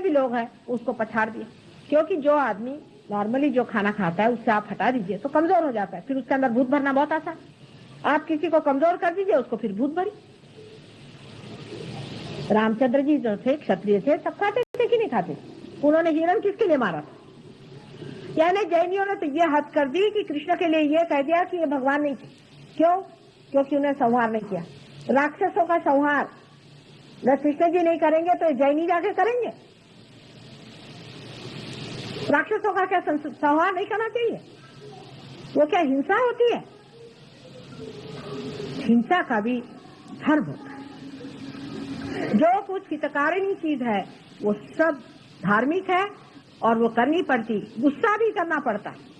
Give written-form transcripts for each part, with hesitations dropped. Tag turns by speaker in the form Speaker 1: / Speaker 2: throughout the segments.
Speaker 1: भी लोग हैं उसको पछाड़ दिए, क्योंकि जो आदमी नॉर्मली जो खाना खाता है उससे आप हटा दीजिए तो कमजोर हो जाता है, फिर उसके अंदर भूत भरना बहुत आसान। आप किसी को कमजोर कर दीजिए उसको फिर भूत भरी। रामचंद्र जी जो थे क्षत्रिय थे, सब खाते थे कि नहीं खाते? उन्होंने हिरण किसके लिए मारा था? यानी जैनियों ने तो ये हद कर दी कि कृष्ण के लिए ये कह दिया कि ये भगवान नहीं थे। क्यों? क्योंकि उन्हें संहार नहीं किया। राक्षसों का संहार अगर कृष्ण जी नहीं करेंगे तो जैनी जाके करेंगे। राक्षसों का क्या संहार नहीं करना चाहिए? वो क्या हिंसा होती है? हिंसा का भी धर्म होता है। जो कुछ हितकारिणी चीज है वो सब धार्मिक है और वो करनी पड़ती, गुस्सा भी करना पड़ता है।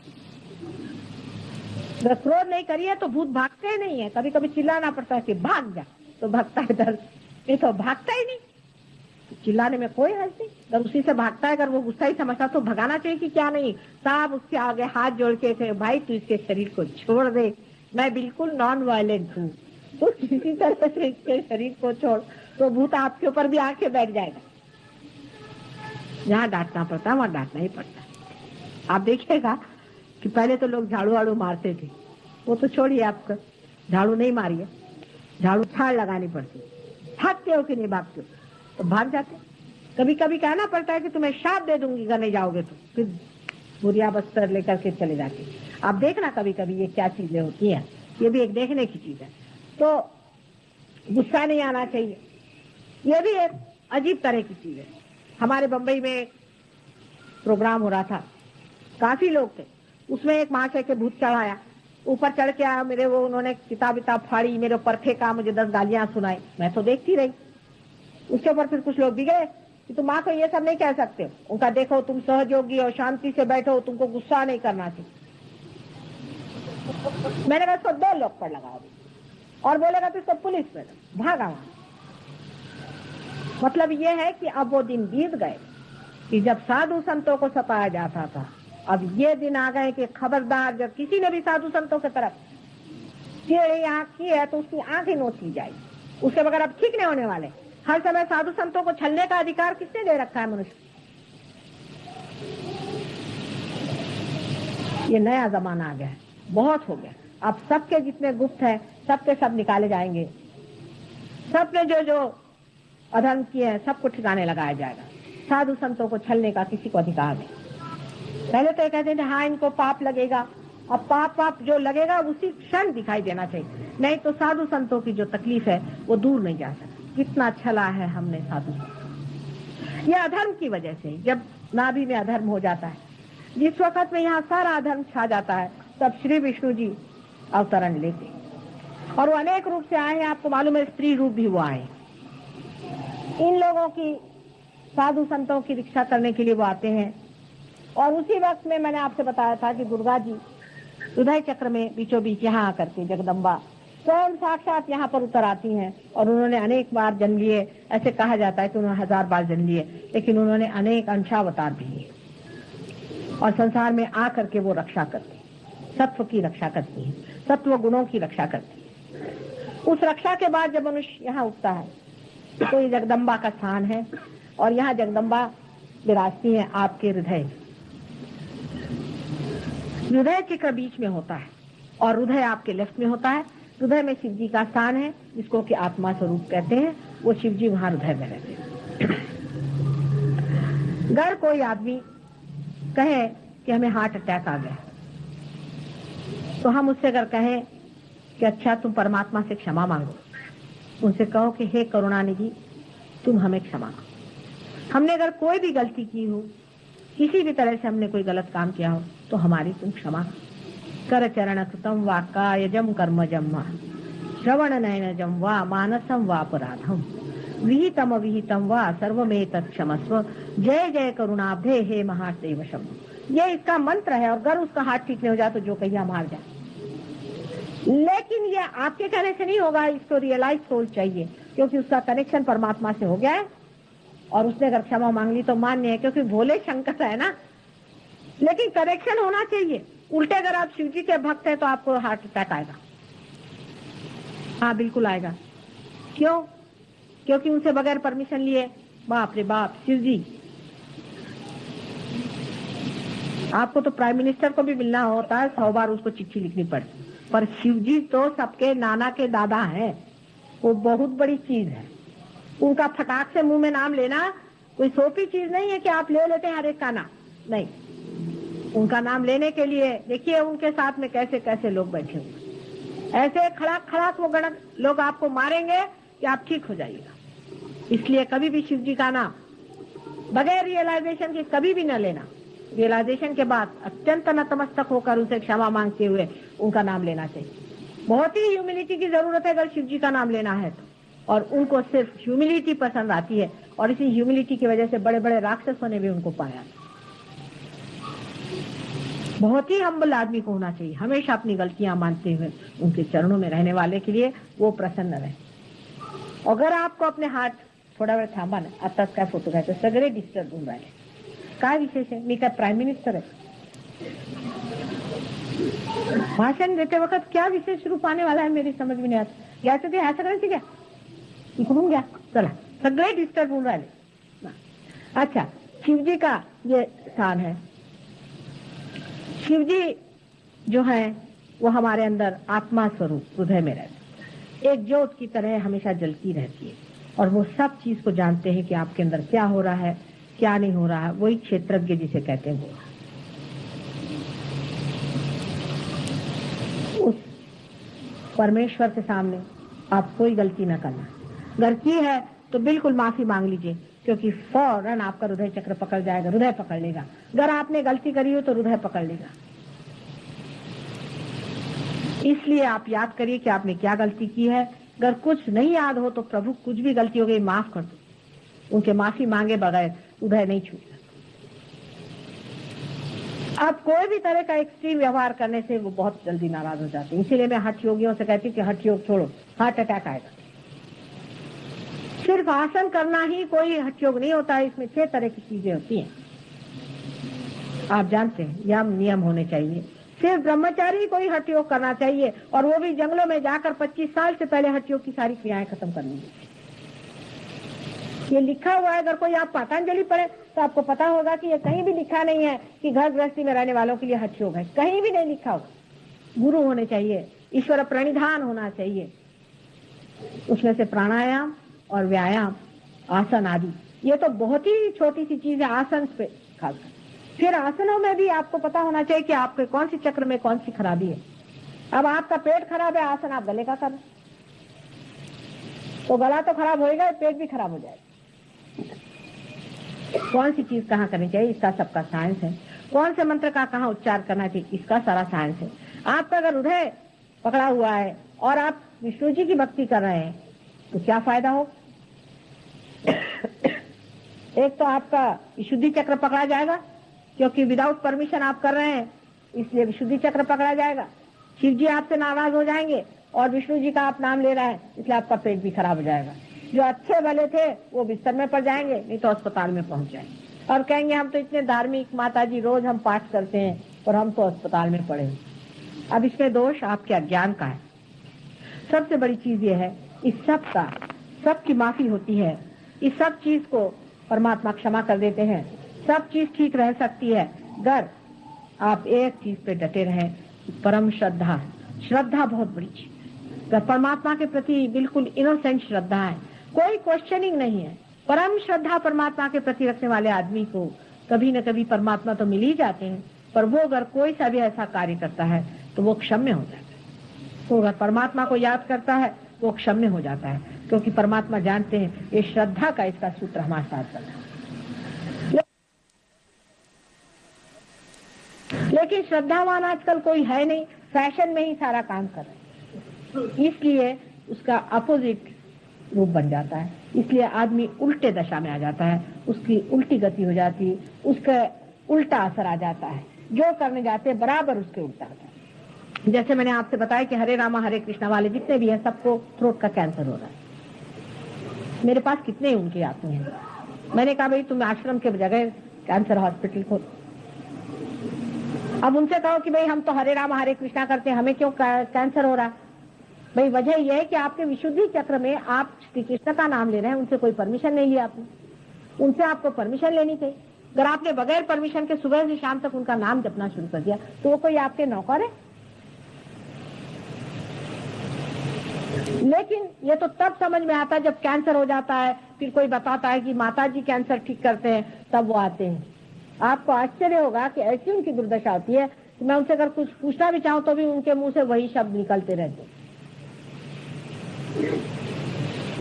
Speaker 1: अगर क्रोध नहीं करिए तो भूत भागते नहीं है। कभी कभी चिल्लाना पड़ता है कि भाग जा, तो भागता है डर, नहीं तो भागता ही नहीं। चिल्लाने में कोई हर्ज नहीं, अगर उसी से भागता है, अगर वो गुस्सा ही समझता तो भगाना चाहिए कि क्या नहीं। साहब उसके आगे हाथ जोड़ के थे, भाई तू इसके शरीर को छोड़ दे, मैं बिल्कुल नॉन वायलेंट हूँ, तो किसी तरह से इसके शरीर को छोड़, तो भूत आपके ऊपर भी आके बैठ जाएगा। जहाँ डांटना पड़ता है वहां डांटना ही पड़ता है। आप देखिएगा कि पहले तो लोग झाड़ू वाड़ू मारते थे, वो तो छोड़िए, आपका झाड़ू नहीं मारिए, झाड़ू छाड़ लगानी पड़ती। भागते हो कि नहीं भागते हो? तो भाग जाते। कभी कभी कहना पड़ता है कि तुम्हें शाप दे दूंगी अगर नहीं जाओगे तो, फिर बुरिया बस्तर लेकर के चले जाते। आप देखना कभी कभी ये क्या चीजें होती हैं, ये भी एक देखने की चीज है। तो गुस्सा नहीं आना चाहिए, ये भी एक अजीब तरह की चीज है। हमारे बंबई में एक प्रोग्राम हो रहा था, काफी लोग थे, उसमें एक महाशय के भूत चढ़ाया, ऊपर चढ़ के आया मेरे, वो उन्होंने किताब फाड़ी, मेरे ऊपर फेंका, मुझे 10 गालियां सुनाई, मैं तो देखती रही। उसके ऊपर फिर कुछ लोग भी गए कि तुम माँ को ये सब नहीं कह सकते, उनका देखो तुम सहयोगी और शांति से बैठो, तुमको गुस्सा नहीं करना चाहिए। मैंने कहा इसको 2 लोग पर लगा दी और बोलेगा तो इसको पुलिस में भागा वहां। मतलब ये है कि अब वो दिन बीत गए कि जब साधु संतों को सताया जाता था। अब ये दिन आ गए कि खबरदार, जब किसी ने भी साधु संतों की तरफ टेढ़ी आंख की है तो उसकी आंख ही नोच ली जाएगी, उसके बगैर अब ठीक नहीं होने वाले। हर समय साधु संतों को छलने का अधिकार किसने दे रखा है मनुष्य? ये नया जमाना आ गया है, बहुत हो गया। अब सबके जितने गुप्त है सबके सब निकाले जाएंगे, सबने जो जो अधर्म किए हैं सबको ठिकाने लगाया जाएगा। साधु संतों को छलने का किसी को अधिकार नहीं। पहले तो ये कहते थे हाँ इनको पाप लगेगा, अब पाप जो लगेगा उसी क्षण दिखाई देना चाहिए, नहीं तो साधु संतों की जो तकलीफ है वो दूर नहीं जा सकती। कितना छला है हमने साधु संत। ये अधर्म की वजह से, जब नाभि में अधर्म हो जाता है, जिस वक्त में यहाँ सारा अधर्म छा जाता है, तब श्री विष्णु जी अवतरण लेते और वो अनेक रूप से आए हैं। आपको मालूम है स्त्री रूप भी वो आए। इन लोगों की, साधु संतों की रक्षा करने के लिए वो आते हैं। और उसी वक्त में मैंने आपसे बताया था कि दुर्गा जी हृदय चक्र में बीचों बीच यहाँ आकर के जगदम्बा स्वयं साक्षात यहाँ पर उतर आती हैं और उन्होंने अनेक बार जन्म लिए। ऐसे कहा जाता है कि उन्होंने 1000 बार जन्म लिए, लेकिन उन्होंने अनेक अंशावतार भी लिए और संसार में आकर के वो रक्षा करती, सत्व की रक्षा करती है, सत्व गुणों की रक्षा करती है। उस रक्षा के बाद जब मनुष्य यहाँ उठता है तो ये जगदम्बा का स्थान है और यहाँ जगदम्बा विराजती है आपके हृदय चक्र बीच में होता है और हृदय आपके लेफ्ट में होता है। हृदय में शिव जी का स्थान है जिसको कि आत्मा स्वरूप कहते हैं, वो शिव जी वहां हृदय में रहते हैं। अगर कोई आदमी कहे कि हमें हार्ट अटैक आ गया तो हम उससे अगर कहें कि अच्छा तुम परमात्मा से क्षमा मांगो, उनसे कहो कि हे करुणानिधि तुम हमें क्षमा करो। हमने अगर कोई भी गलती की हो, किसी भी तरह से हमने कोई गलत काम किया हो तो हमारी तुम क्षमा कर। चरण कृतम वा कायजम कर्मजम वा श्रवण नयनजम वा मानसम वा अपराधम विहितम अविहितम वा सर्वमेतत् क्षमस्व जय जय करुणाब्धे हे महादेव शंभो। ये इसका मंत्र है और अगर उसका हाथ ठीक नहीं हो जाए तो जो कहिया मार जाए। लेकिन ये आपके कहने से नहीं होगा, इसको रियलाइज सोल चाहिए क्योंकि उसका कनेक्शन परमात्मा से हो गया है और उसने अगर क्षमा मांग ली तो मान्य है क्योंकि भोले शंकर है ना। लेकिन कनेक्शन होना चाहिए। उल्टे अगर आप शिव जी के भक्त हैं तो आपको हार्ट अटैक आएगा। हाँ बिल्कुल आएगा। क्यों? क्योंकि उनसे बगैर परमिशन लिए, बाप रे बाप, शिव जी आपको तो प्राइम मिनिस्टर को भी मिलना होता है, 100 बार उसको चिट्ठी लिखनी पड़ती, पर शिव जी तो सबके नाना के दादा हैं, वो बहुत बड़ी चीज है। उनका फटाक से मुंह में नाम लेना कोई सोपी चीज नहीं है कि आप ले लेते हैं हर एक का नाम, नहीं। उनका नाम लेने के लिए देखिए उनके साथ में कैसे कैसे लोग बैठे हुए, ऐसे खड़ाक खड़ाक वो गणक लोग आपको मारेंगे कि आप ठीक हो जाइएगा। इसलिए कभी भी शिव जी का नाम बगैर रियलाइजेशन के कभी भी न लेना। रियलाइजेशन के बाद अत्यंत नतमस्तक होकर उनसे क्षमा मांगते हुए उनका नाम लेना चाहिए। बहुत ही ह्यूमिलिटी की जरूरत है अगर शिव जी का नाम लेना है तो, और उनको सिर्फ ह्यूमिलिटी पसंद आती है, और इसी ह्यूमिलिटी की वजह से बड़े बड़े राक्षसों ने भी उनको पाया। बहुत ही हम्बल आदमी को होना चाहिए, हमेशा अपनी गलतियां मानते हुए उनके चरणों में रहने वाले के लिए वो प्रसन्न रहे। अगर आपको अपने हात थोडा वेळ थांबा ना, आताच काय फोटो घ्यायचा, सगळे डिस्टर्ब होऊन राहिले, काय विशेष आहे? मी काय प्राइम मिनिस्टर आहे? भाषण देते वक्त क्या विशेष रूप आने वाला है मेरी समझ में नहीं आता। घ्यायचं ते ह्या सगळ्यांची घ्या, इकडून घ्या, चला सगळे डिस्टर्ब होऊन राहिले। अच्छा, शिवजी का ये स्थान है। शिवजी जो है वो हमारे अंदर आत्मा स्वरूप हृदय में रहते, एक ज्योत की तरह हमेशा जलती रहती है, और वो सब चीज को जानते हैं कि आपके अंदर क्या हो रहा है क्या नहीं हो रहा है। वही क्षेत्रज्ञ जिसे कहते हैं वो। उस परमेश्वर के सामने आप कोई गलती न करना, अगर की है तो बिल्कुल माफी मांग लीजिए, क्योंकि फौरन आपका हृदय चक्र पकड़ जाएगा, हृदय पकड़ लेगा। अगर आपने गलती करी हो तो हृदय पकड़ लेगा। इसलिए आप याद करिए कि आपने क्या गलती की है। अगर कुछ नहीं याद हो तो प्रभु कुछ भी गलती हो गई माफ कर दो, उनके माफी मांगे बगैर हृदय नहीं छूटेगा। आप कोई भी तरह का एक्सट्रीम व्यवहार करने से वो बहुत जल्दी नाराज हो जाते हैं। इसीलिए मैं हठ योगियों से कहती हूँ कि हठ योग छोड़ो, हार्ट अटैक आएगा। सिर्फ आसन करना ही कोई हठ योग नहीं होता है, इसमें 6 तरह की चीजें होती हैं, आप जानते हैं। यम नियम होने चाहिए। सिर्फ ब्रह्मचारी कोई हठ योग करना चाहिए, और वो भी जंगलों में जाकर 25 साल से पहले हठ योग की सारी क्रियाएं खत्म करनी है। ये लिखा हुआ है, अगर कोई आप पतंजलि पढ़े तो आपको पता होगा कि ये कहीं भी लिखा नहीं है कि घर गृहस्थी में रहने वालों के लिए हठ योग है, कहीं भी नहीं लिखा होगा। गुरु होने चाहिए, ईश्वर प्रणिधान होना चाहिए, उसमें से प्राणायाम और व्यायाम, आसन आदि, ये तो बहुत ही छोटी सी चीज है आसन पे खासकर। फिर आसनों में भी आपको पता होना चाहिए कि आपके कौन सी चक्र में कौन सी खराबी है। अब आपका पेट खराब है, आसन आप गले का करें तो गला तो खराब होएगा, पेट भी खराब हो जाएगा। कौन सी चीज कहाँ करनी चाहिए, इसका सबका साइंस है। कौन से मंत्र का कहाँ उच्चार करना चाहिए, इसका सारा साइंस है। आपका अगर हृदय पकड़ा हुआ है और आप विष्णु जी की भक्ति कर रहे हैं तो क्या फायदा हो। एक तो आपका विशुद्धि चक्र पकड़ा जाएगा, क्योंकि विदाउट परमिशन आप कर रहे हैं, इसलिए विशुद्धि चक्र पकड़ा जाएगा। शिव जी आपसे नाराज हो जाएंगे, और विष्णु जी का आप नाम ले रहे हैं, इसलिए आपका पेट भी खराब हो जाएगा। जो अच्छे भले थे वो बिस्तर में पड़ जाएंगे, नहीं तो अस्पताल में पहुंच जाएंगे, और कहेंगे हम तो इतने धार्मिक माता जी, रोज हम पाठ करते हैं, और हम तो अस्पताल में पड़े। अब इसमें दोष आपके अज्ञान का है। सबसे बड़ी चीज ये है, इस सब का सबकी माफी होती है, इस सब चीज को परमात्मा क्षमा कर देते हैं, सब चीज ठीक रह सकती है अगर आप एक चीज पे डटे रहें, परम श्रद्धा। श्रद्धा बहुत बड़ी चीज, अगर परमात्मा के प्रति बिल्कुल इनोसेंट श्रद्धा है, कोई क्वेश्चनिंग नहीं है, परम श्रद्धा परमात्मा के प्रति रखने वाले आदमी को कभी न कभी परमात्मा तो मिल ही जाते हैं, पर वो अगर कोई सा भी ऐसा कार्य करता है तो वो क्षम्य हो जाता है। तो अगर परमात्मा को याद करता है वो क्षम्य हो जाता है, क्योंकि परमात्मा जानते हैं ये श्रद्धा का इसका सूत्र हमारे साथ चल रहा है। लेकिन श्रद्धावान आजकल कोई है नहीं, फैशन में ही सारा काम कर रहे हैं, इसलिए उसका अपोजिट रूप बन जाता है। इसलिए आदमी उल्टे दशा में आ जाता है, उसकी उल्टी गति हो जाती है, उसका उल्टा असर आ जाता है, जो करने जाते हैं बराबर उसके उल्टा आता है। जैसे मैंने आपसे बताया कि हरे रामा हरे कृष्णा वाले जितने भी हैं सबको थ्रोट का कैंसर हो रहा है। मेरे पास कितने उनके आते हैं, मैंने कहा भाई तुम आश्रम के जगह कैंसर हॉस्पिटल खोलो। अब उनसे कहो कि भाई हम तो हरे राम हरे कृष्णा करते हैं, हमें क्यों कैंसर हो रहा। भाई वजह यह है कि आपके विशुद्धि चक्र में आप श्री कृष्ण का नाम ले रहे हैं, उनसे कोई परमिशन नहीं लिया आपने, उनसे आपको परमिशन लेनी चाहिए। अगर आपने बगैर परमिशन के सुबह से शाम तक उनका नाम जपना शुरू कर दिया तो वो कोई आपके नौकर है? लेकिन ये तो तब समझ में आता है जब कैंसर हो जाता है, फिर कोई बताता है कि माता जी कैंसर ठीक करते हैं, तब वो आते हैं। आपको आश्चर्य होगा कि ऐसी उनकी दुर्दशा होती है कि मैं उनसे अगर कुछ पूछना भी चाहूं तो भी उनके मुंह से वही शब्द निकलते रहते।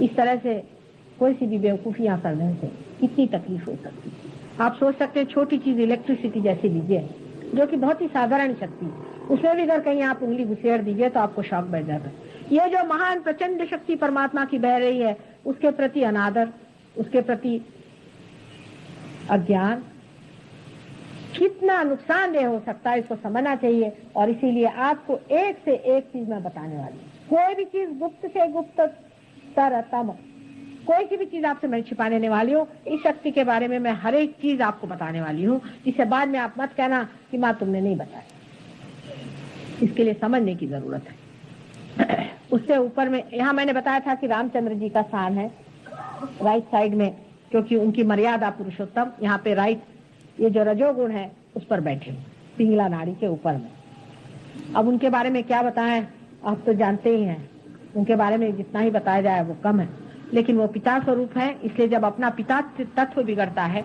Speaker 1: इस तरह से कोई सी भी बेवकूफियां करने से कितनी तकलीफ हो सकती है। आप सोच सकते हैं छोटी चीज इलेक्ट्रिसिटी जैसी लीजिए, जो कि बहुत ही साधारण शक्ति, उसमें भी अगर कहीं आप उंगली घुसेड़ दीजिए तो आपको शॉक बैठ जाता है। ये जो महान प्रचंड शक्ति परमात्मा की बह रही है, उसके प्रति अनादर, उसके प्रति अज्ञान कितना नुकसानदेह हो सकता है, इसको समझना चाहिए। और इसीलिए आपको एक से एक चीज मैं बताने वाली हूँ। कोई भी चीज गुप्त से गुप्त तरतम, कोई सी भी चीज आपसे मैं छिपाने नहीं वाली हूँ। इस शक्ति के बारे में मैं हर एक चीज आपको बताने वाली हूँ, जिससे बाद में आप मत कहना कि माँ तुमने नहीं बताया। इसके लिए समझने की जरूरत है। उससे ऊपर में यहाँ मैंने बताया था कि रामचंद्र जी का स्थान है राइट साइड में, क्योंकि उनकी मर्यादा पुरुषोत्तम यहाँ पे राइट, ये जो रजोगुण है उस पर बैठे हुए, पिंगला नाड़ी के ऊपर में। अब उनके बारे में क्या बताएं, आप तो जानते ही हैं। उनके बारे में जितना ही बताया जाए वो कम है, लेकिन वो पिता स्वरूप है। इसलिए जब अपना पिता तत्व बिगड़ता है,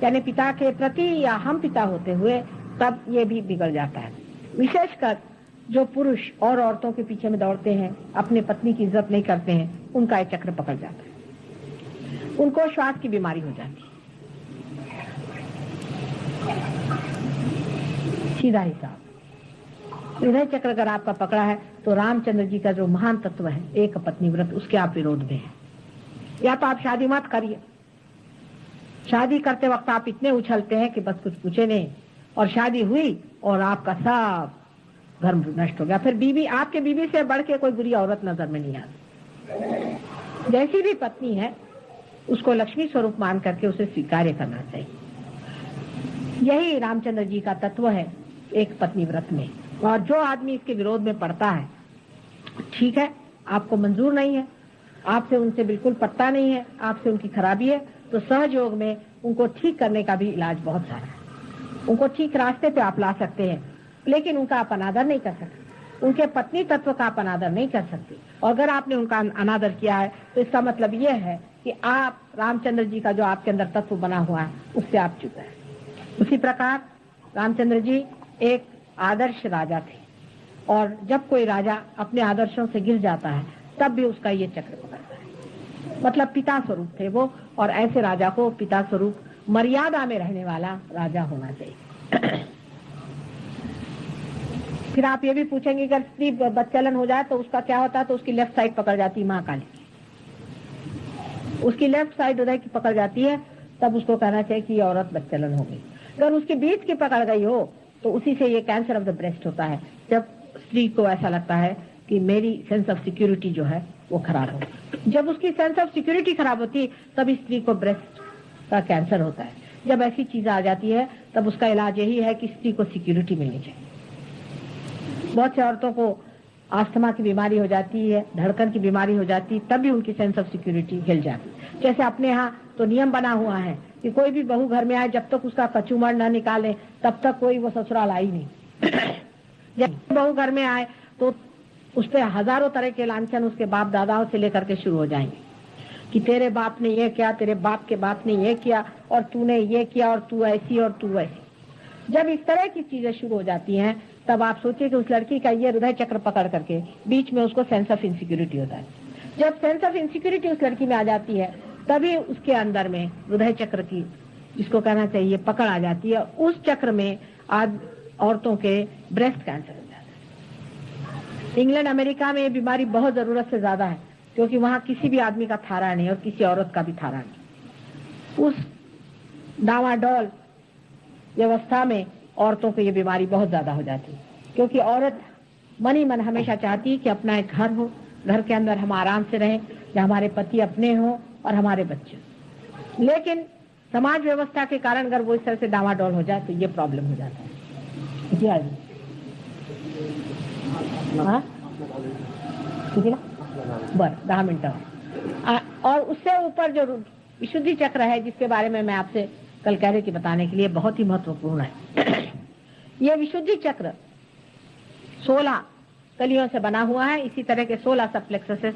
Speaker 1: यानी पिता के प्रति या हम पिता होते हुए, तब ये भी बिगड़ जाता है। विशेषकर जो पुरुष और औरतों के पीछे में दौड़ते हैं, अपने पत्नी की इज्जत नहीं करते हैं, उनका एक चक्र पकड़ जाता है, उनको श्वास की बीमारी हो जाती है। सीधा हिसाब, हृदय चक्र अगर आपका पकड़ा है तो रामचंद्र जी का जो महान तत्व है एक पत्नी व्रत, उसके आप विरोध में हैं। या तो आप शादी मत करिए, शादी करते वक्त आप इतने उछलते हैं कि बस कुछ पूछे नहीं, और शादी हुई और आपका सब घर नष्ट हो गया। फिर बीवी, आपके बीवी से बढ़ के कोई बुरी औरत नजर में नहीं आती। जैसी भी पत्नी है उसको लक्ष्मी स्वरूप मान करके उसे स्वीकार्य करना चाहिए। यही रामचंद्र जी का तत्व है एक पत्नी व्रत में। और जो आदमी इसके विरोध में पड़ता है, ठीक है, आपको मंजूर नहीं है, आपसे उनसे बिल्कुल पत्ता नहीं है, आपसे उनकी खराबी है, तो सहयोग में उनको ठीक करने का भी इलाज बहुत सारा है। उनको ठीक रास्ते पे आप ला सकते हैं, लेकिन उनका आप अनादर नहीं कर सकते, उनके पत्नी तत्व का आप अनादर नहीं कर सकते। और अगर आपने उनका अनादर किया है तो इसका मतलब यह है कि आप रामचंद्र जी का जो आपके अंदर तत्व बना हुआ है उससे आप चुके हैं। उसी प्रकार रामचंद्र जी एक आदर्श राजा थे, और जब कोई राजा अपने आदर्शों से गिर जाता है तब भी उसका ये चक्र पकड़ता है। मतलब पिता स्वरूप थे वो, और ऐसे राजा को पिता स्वरूप मर्यादा में रहने वाला राजा होना चाहिए। फिर आप ये भी पूछेंगे अगर स्त्री बच्चलन हो जाए तो उसका क्या होता है, तो उसकी लेफ्ट साइड पकड़ जाती है माँ काली, उसकी लेफ्ट साइड हृदय की पकड़ जाती है, तब उसको कहना चाहिए कि ये औरत बच्चलन हो गई। अगर उसके बीच की पकड़ गई हो तो उसी से ये कैंसर ऑफ द ब्रेस्ट होता है, जब स्त्री को ऐसा लगता है कि मेरी सेंस ऑफ सिक्योरिटी जो है वो खराब हो। जब उसकी सेंस ऑफ सिक्योरिटी खराब होती है तब स्त्री को ब्रेस्ट का कैंसर होता है। जब ऐसी चीजें आ जाती है तब उसका इलाज यही है कि स्त्री को सिक्योरिटी मिलनी चाहिए। बहुत से औरतों को अस्थमा की बीमारी हो जाती है, धड़कन की बीमारी हो जाती है, तब भी उनकी सेंस ऑफ सिक्योरिटी हिल जाती है। जैसे अपने यहाँ तो नियम बना हुआ है कि कोई भी बहू घर में आए, जब तक उसका कचूमर न निकाले तब तक कोई वो ससुराल आई नहीं। जब बहू घर में आए तो उस पर हजारों तरह के लांछन उसके बाप दादाओं से लेकर के शुरू हो जाएंगे कि तेरे बाप ने ये किया, तेरे बाप के बाप ने ये किया, और तूने ये किया, और तू ऐसी और तू वैसी। जब इस तरह की चीजें शुरू हो जाती हैं तब आप सोचिए कि उस लड़की का ये हृदय चक्र पकड़ करके बीच में उसको सेंस ऑफ इनसिक्योरिटी होता है। जब सेंस ऑफ इनसिक्योरिटी उस लड़की में आ जाती है तभी उसके अंदर में हृदय चक्र की, जिसको कहना चाहिए, पकड़ आ जाती है। उस चक्र में आज औरतों के ब्रेस्ट कैंसर हो जाता है। इंग्लैंड अमेरिका में ये बीमारी बहुत जरूरत से ज्यादा है, क्योंकि वहां किसी भी आदमी का थारा नहीं और किसी औरत का भी थारा नहीं। उस डावाडोल व्यवस्था में औरतों को ये बीमारी बहुत ज्यादा हो जाती है, क्योंकि औरत मन ही मन हमेशा चाहती है कि अपना एक घर हो, घर के अंदर हम आराम से रहें, जहाँ हमारे पति अपने हों और हमारे बच्चे। लेकिन समाज व्यवस्था के कारण अगर वो इस तरह से डावाडोल हो जाए तो ये प्रॉब्लम हो जाता है। जी हाँ जी, हाँ ठीक है ना, बस 10 मिनट। और उससे ऊपर जो विशुद्धि चक्र है, जिसके बारे में मैं आपसे कल कह रहे कि बताने के लिए बहुत ही महत्वपूर्ण है। यह विशुद्धि चक्र 16 कलियों से बना हुआ है। इसी तरह के 16 सब प्लेक्ससेस